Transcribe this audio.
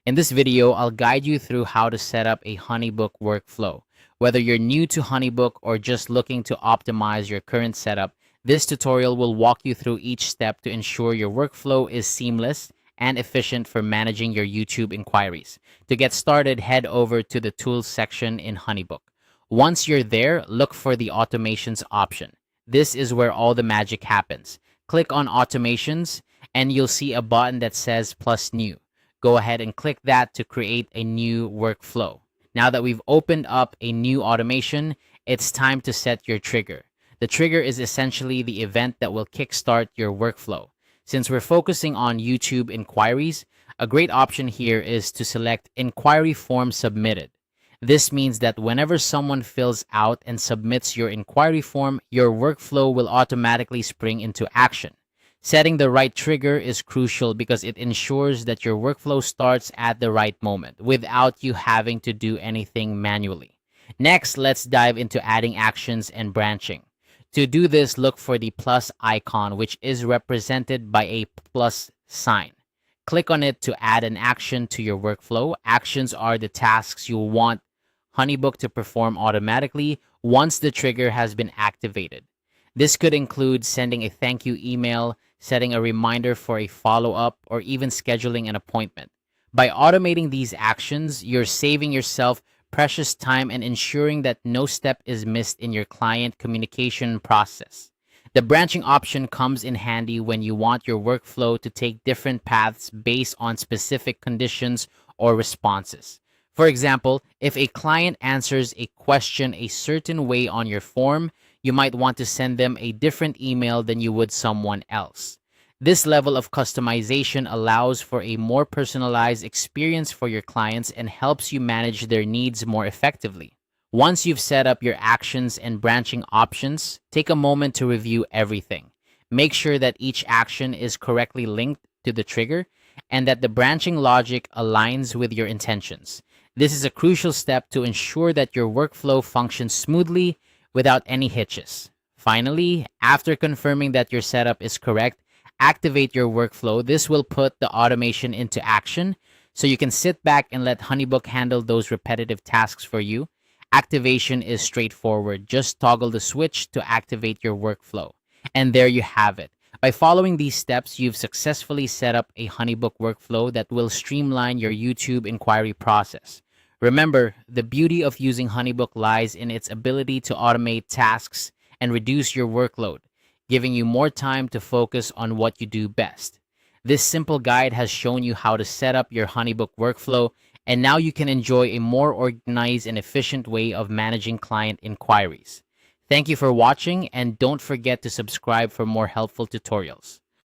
In this video, I'll guide you through how to set up a Honeybook workflow. Whether you're new to Honeybook or just looking to optimize your current setup, this tutorial will walk you through each step to ensure your workflow is seamless and efficient for managing your YouTube inquiries. To get started, head over to the Tools section in Honeybook. Once you're there, look for the Automations option. This is where all the magic happens. Click on Automations, and you'll see a button that says Plus New. Go ahead and click that to create a new workflow. Now that we've opened up a new automation, it's time to set your trigger. The trigger is essentially the event that will kickstart your workflow. Since we're focusing on YouTube inquiries, a great option here is to select Inquiry Form Submitted. This means that whenever someone fills out and submits your inquiry form, your workflow will automatically spring into action. Setting the right trigger is crucial because it ensures that your workflow starts at the right moment without you having to do anything manually. Next, let's dive into adding actions and branching. To do this, look for the plus icon, which is represented by a plus sign. Click on it to add an action to your workflow. Actions are the tasks you want Honeybook to perform automatically once the trigger has been activated. This could include sending a thank you email, setting a reminder for a follow-up, or even scheduling an appointment. By automating these actions, you're saving yourself precious time and ensuring that no step is missed in your client communication process. The branching option comes in handy when you want your workflow to take different paths based on specific conditions or responses. For example, if a client answers a question a certain way on your form, you might want to send them a different email than you would someone else. This level of customization allows for a more personalized experience for your clients and helps you manage their needs more effectively. Once you've set up your actions and branching options, take a moment to review everything. Make sure that each action is correctly linked to the trigger and that the branching logic aligns with your intentions. This is a crucial step to ensure that your workflow functions smoothly without any hitches. Finally, after confirming that your setup is correct, activate your workflow. This will put the automation into action so you can sit back and let Honeybook handle those repetitive tasks for you. Activation is straightforward. Just toggle the switch to activate your workflow. And there you have it. By following these steps, you've successfully set up a Honeybook workflow that will streamline your YouTube inquiry process. Remember, the beauty of using Honeybook lies in its ability to automate tasks and reduce your workload, giving you more time to focus on what you do best. This simple guide has shown you how to set up your Honeybook workflow, and now you can enjoy a more organized and efficient way of managing client inquiries. Thank you for watching, and don't forget to subscribe for more helpful tutorials.